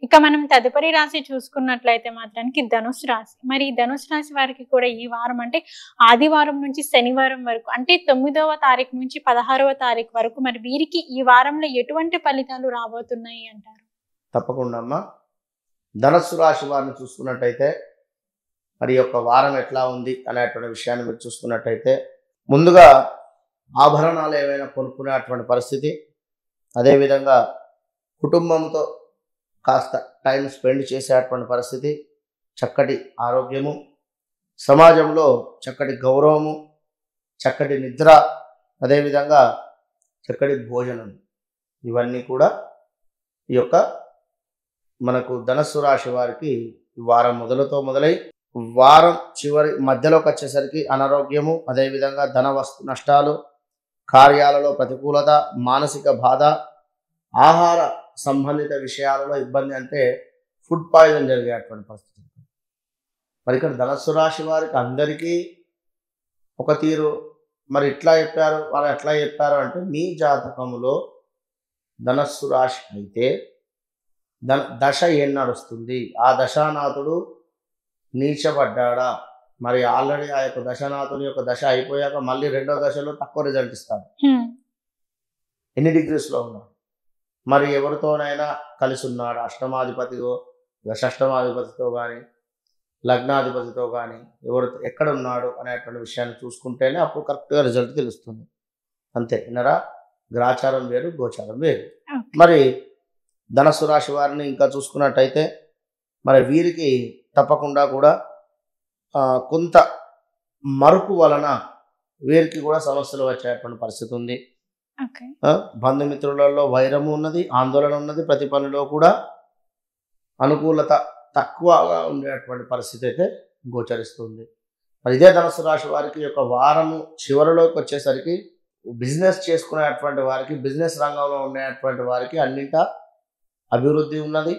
ఇక మనం తదుపరి రాశి చూసుకున్నట్లయితే మాత్రానికి ధనుసు రాశి. మరి ఈ ధనుసు రాశి వారికి కూడా ఈ వారం అంటే ఆదివారం నుంచి శనివారం వరకు అంటే 9వ తారీఖు నుంచి 16వ తారీఖు వరకు మరి వీరికి ఈ వారంలో ఎటువంటి ఫలితాలు రాబోతున్నాయి అంటారు? తప్పకుండా అమ్మా. ధనస్సు రాశి వారిని చూసుకున్నట్టయితే మరి యొక్క వారం ఎట్లా ఉంది అనేటువంటి విషయాన్ని మీరు చూసుకున్నట్టయితే ముందుగా ఆభరణాలు ఏవైనా కొనుక్కునేటువంటి పరిస్థితి, అదేవిధంగా కుటుంబంతో కాస్త టైం స్పెండ్ చేసేటువంటి పరిస్థితి, చక్కటి ఆరోగ్యము, సమాజంలో చక్కటి గౌరవము, చక్కటి నిద్ర, అదేవిధంగా చక్కటి భోజనం, ఇవన్నీ కూడా ఈ యొక్క మనకు ధనస్సు రాశి వారికి వారం మొదలుతో మొదలై వారం చివరి మధ్యలోకి వచ్చేసరికి అనారోగ్యము, అదేవిధంగా ధన వస్తు నష్టాలు, కార్యాలలో ప్రతికూలత, మానసిక బాధ, ఆహార సంబంధిత విషయాలలో ఇబ్బంది, అంటే ఫుడ్ పాయిజన్ జరిగేటువంటి పరిస్థితి. మరి ఇక్కడ ధనస్సు రాశి వారికి అందరికీ ఒక తీరు మరి ఇట్లా చెప్పారు, వాళ్ళు ఎట్లా చెప్పారు అంటే మీ జాతకములో ధనస్సు రాశి అయితే దశ ఏం నడుస్తుంది, ఆ దశానాథుడు నీచబడ్డా, మరి ఆల్రెడీ ఆ యొక్క దశనాథుని యొక్క దశ అయిపోయాక మళ్ళీ రెండో దశలో తక్కువ రిజల్ట్ ఇస్తాడు. ఎన్ని డిగ్రీస్లో ఉన్నాడు, మరి ఎవరితోనైనా కలిసి ఉన్నాడు, అష్టమాధిపతితో షష్టమాధిపతితో కానీ లగ్నాధిపతితో కానీ ఎక్కడ ఉన్నాడు అనేటువంటి విషయాన్ని చూసుకుంటేనే అప్పుడు కరెక్ట్గా రిజల్ట్ తెలుస్తుంది. అంతే, వినరా, గ్రాచారం వేరు గోచారం వేరు. మరి ధనస్సు రాశి వారిని ఇంకా చూసుకున్నట్టయితే మరి వీరికి తప్పకుండా కూడా కొంత మరుపు వలన వీరికి కూడా సమస్యలు వచ్చేటువంటి పరిస్థితి ఉంది. బంధుమిత్రులలో వైరము ఉన్నది, ఆందోళన ఉన్నది, ప్రతి పనిలో కూడా అనుకూలత తక్కువగా ఉండేటువంటి పరిస్థితి అయితే గోచరిస్తుంది. మరి ఇదే ధనుసు రాశి వారికి యొక్క వారము చివరిలోకి వచ్చేసరికి బిజినెస్ చేసుకునేటువంటి వారికి, బిజినెస్ రంగంలో ఉండేటువంటి వారికి అన్నింటా అభివృద్ధి ఉన్నది,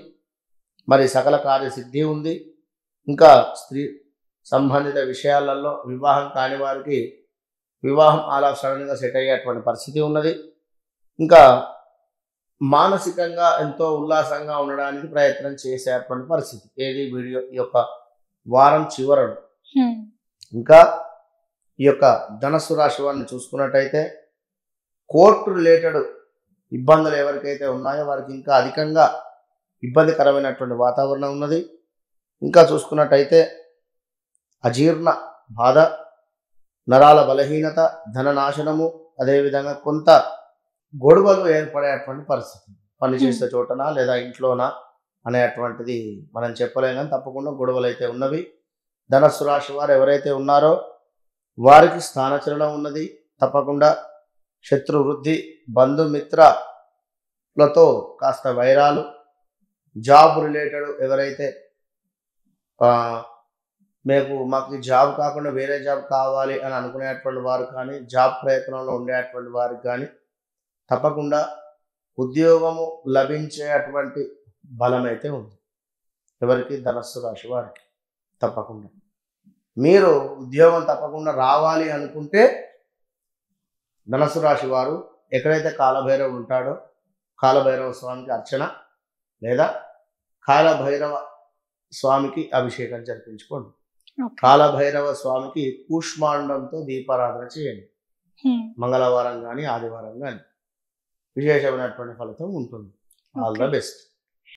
మరి సకల కార్యసిద్ధి ఉంది. ఇంకా స్త్రీ సంబంధిత విషయాలలో వివాహం కాని వారికి వివాహం అలా సడన్గా సెట్ అయ్యేటువంటి పరిస్థితి ఉన్నది. ఇంకా మానసికంగా ఎంతో ఉల్లాసంగా ఉండడానికి ప్రయత్నం చేసేటువంటి పరిస్థితి ఏది వీడియో ఈ యొక్క వారం చివరను. ఇంకా ఈ యొక్క ధనస్సు రాశి వారిని చూసుకున్నట్టయితే కోర్టు రిలేటెడ్ ఇబ్బందులు ఎవరికైతే ఉన్నాయో వారికి ఇంకా అధికంగా ఇబ్బందికరమైనటువంటి వాతావరణం ఉన్నది. ఇంకా చూసుకున్నట్టయితే అజీర్ణ బాధ, నరాల బలహీనత, ధననాశనము, అదేవిధంగా కొంత గొడవలు ఏర్పడేటువంటి పరిస్థితి, పనిచేసే చోటనా లేదా ఇంట్లోనా అనేటువంటిది మనం చెప్పలేం, కానీ తప్పకుండా గొడవలు అయితే ఉన్నవి. ధనస్సు రాశి వారు ఎవరైతే ఉన్నారో వారికి స్థానచలనం ఉన్నది. తప్పకుండా శత్రు వృద్ధి, బంధుమిత్రులతో కాస్త వైరాలు, జాబ్ రిలేటెడ్ ఎవరైతే మాకు జాబ్ కాకుండా వేరే జాబ్ కావాలి అని అనుకునేటువంటి వారు కానీ, జాబ్ ప్రయత్నంలో ఉండేటువంటి వారికి కానీ తప్పకుండా ఉద్యోగము లభించేటువంటి బలం అయితే ఉంది. ఎవరికి? ధనస్సు రాశి వారికి. తప్పకుండా మీరు ఉద్యోగం తప్పకుండా రావాలి అనుకుంటే ధనస్సు రాశి వారు ఎక్కడైతే కాలభైరవుడు ఉంటాడో కాలభైరవ స్వామికి అర్చన లేదా కాలభైరవ స్వామికి అభిషేకం జరిపించుకోండి. కాలభైరవ స్వామికి కూష్మాండంతో దీపారాధన చేయండి. మంగళవారం కానీ ఆదివారం కానీ విశేషమైనటువంటి ఫలితం ఉంటుంది. All the best.